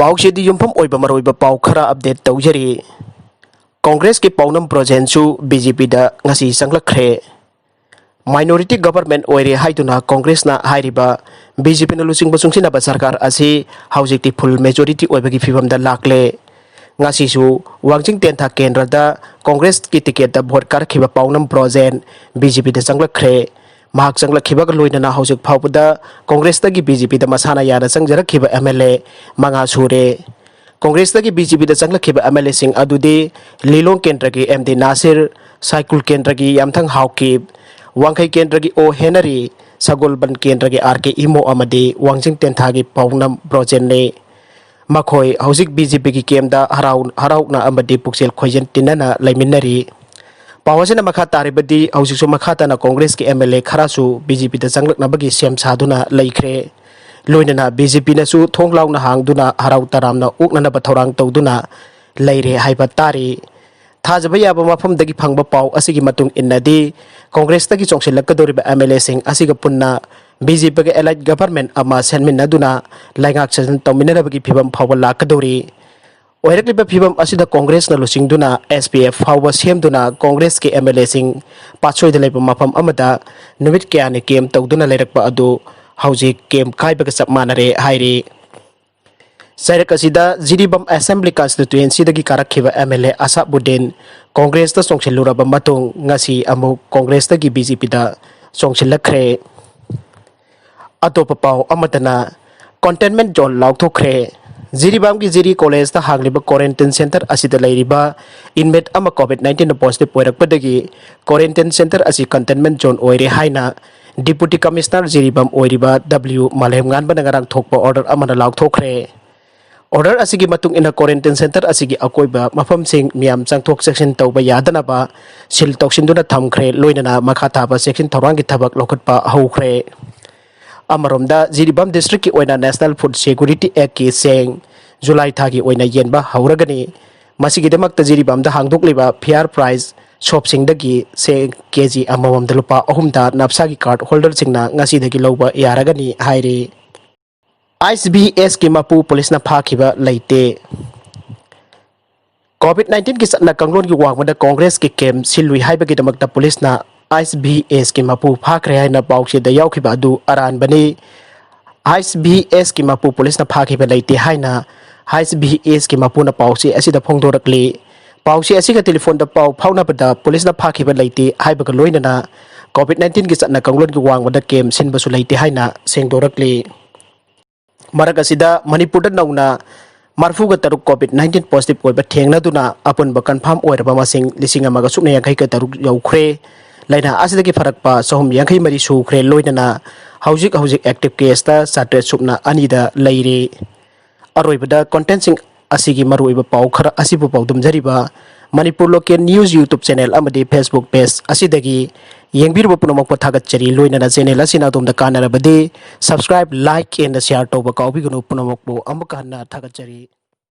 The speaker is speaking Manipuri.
पाउसेदी युमफम ओइबा मरोइबा पाउ खरा अपडेट तौजरी कांग्रेस के पाउनम ब्रोजेन सु बीजेपी दा ngasi संगलखरे माइनॉरिटी गवर्नमेंट ओइरे हाइदुना कांग्रेस ना हाइरिबा बीजेपी ना लुसिंग बसुंगसिना सरकार असि हाउजिकति फुल मेजॉरिटी ओइबगी फिवम दा लाकले ngasi सु वांगजिंग तेंथा केंद्र दा कांग्रेस की टिकट दा वोट करखिबा पाउनम ब्रोजेन बीजेपी दा संगलखरे महाक संगलखिबा ग लोइना हाउजिक फावबदा कांग्रेस तगी बीजेपी दा मसाना याना संगजरखिबा MLA मंगा सुरे कांग्रेस तगी बीजेपी दा संगलखिबा MLA सिंह अदुदे लीलोंग केंद्र की MD नासिर साइकुल केंद्र की यामथंग हाउकिब वांखै केंद्र की ओ हेनरी सगोलबन केंद्र की RK इमो अमदी वांगजिंग तेंथा की पाउनम ब्रोजेन ने मखोय हौजिक बीजेपी की केमदा हराउना अमदी पुक्सेल खोजन तिनना लैमिनरी पावसन मखा तारिबदी हौजिकसु मखा तना कांग्रेस के MLA खरासु बीजेपी दा संगलकनबगी सेम साधुना लैख्रे लोइनना बीजेपी नसु थोंगलाउना हांगदुना हराउ तरामना उकनना बथौरांग तौदुना लैरे हाइबा तारी थाजबा याबा मफमदगी फंगबा पाउ असिगी मतुंग इन्नदी कांग्रेस तगी चोंगसिलकदोरिबा MLA सिंह असिगा पुन्ना बीजेपी के एलाइट गवर्नमेंट अमा सेनमिनदुना लाइंगाक सजन तौमिनरबगी फिबम फावबा लाकदोरी ओइरक्लिबा फिबम असिदा कांग्रेस ना लुसिंगदुना SPF फावबा सेमदुना कांग्रेस के MLA सिंह पाछोइदा लेबा मफम अमदा नुमित क्याने केम तौदुना लेरकपा अदु हौजिक केम काइबगा चप मानरे हाइरे सैरक असिदा जिरिबम असेंबली कॉन्स्टिट्यूएंसी दगी कारखिबा MLA AsabUddin कांग्रेस ता सोंगसिलुरबा मतुंग ngasi अमु कांग्रेस दगी BJP दा सोंगसिलखरे अतोपा पाउ अमदना Contentment जोन लाउथोखरे जिरीबाम की जिरी कॉलेज ता हांगलिबा क्वारंटाइन सेंटर असिदा लैरिबा इनमेट अमा COVID-19 पॉजिटिव ओइरकपदगी क्वारंटाइन सेंटर असि कंटेनमेंट जोन ओइरे हाइना डिप्यूटी कमिश्नर जिरीबाम ओइरिबा W मालेमगान बनगारांग थोकपा ऑर्डर अमना लाउथोखरे ऑर्डर असिगी मतुंग इना क्वारंटाइन सेंटर असिगी अकोइबा मफम सिंग मियाम चांगथोक सेक्शन तौबा यादनाबा सिल तौसिनदुना थमखरे लोइनना मखाताबा सेक्शन थौरांगी थबक लोखटपा हौखरे अमरोमदा जिरीबाम डिस्ट्रिक्ट की ओइना नेशनल फूड सिक्योरिटी एक्ट की सेंग जुलाई थागी ओइना येनबा हौरगनी मसिगिदमक्ता जिरीबामदा हांगदोकलिबा फेयर प्राइस शॉपसिंगदगी से केजी अमममदा लुपा अहुमदा नपसागी कार्ड होल्डर सिंगना ngasiदगी लौबा यारगनी हाइरे HVS की मापू पुलिस ना फाखिबा लैते COVID-19 की सत्ना कंगलोन की वांगमदा कांग्रेस के केम सिलुई हाइबगिदमक्ता पुलिस ना HVS की मापू फाखरे हाइना पाउसेदा याउखिबा अदु अरानबनी HVS की मापू पुलिस ना फाखिबा लैते हाइना HVS की मापू ना पाउसे असिदा फोंगदोरकली पाउसे असिगा टेलीफोन दा पाउ फाउनाबदा पुलिस ना फाखिबा लैते हाइबगा लोइनना COVID-19 की सत्ना कंगलोन की वांगमदा केम सिनबसु लैते हाइना सेंगदोरकली मरक असिदा मणिपुर दा नौना मरफुगा तरुक COVID-19 पॉजिटिव ओइबा थेंगनादुना अपुनबा कन्फर्म ओइरबा मसिंग लिसिंग अमागा सुकना यांखै का तरुक यौख्रे लाइना असिदगी फरकपा सहम यांखै मरी सुख्रे लोइनना हौजिक एक्टिव केस ता साट्रे सुकना अनिदा लैरे अरोइबदा कंटेंट असिगी मरुइबा पाउ खरा असिबु पाउदुमजरिबा Manipur local news YouTube channel अमदी Facebook पेज असिदगी येंगबिरबा पुनमक थागतचरी लोइनना चैनल असिना दोमदा कानरबदे सब्सक्राइब लाइक एंड शेयर तौबा काउबिगनु पुनमक बो अमुक हन्ना थागतचरी।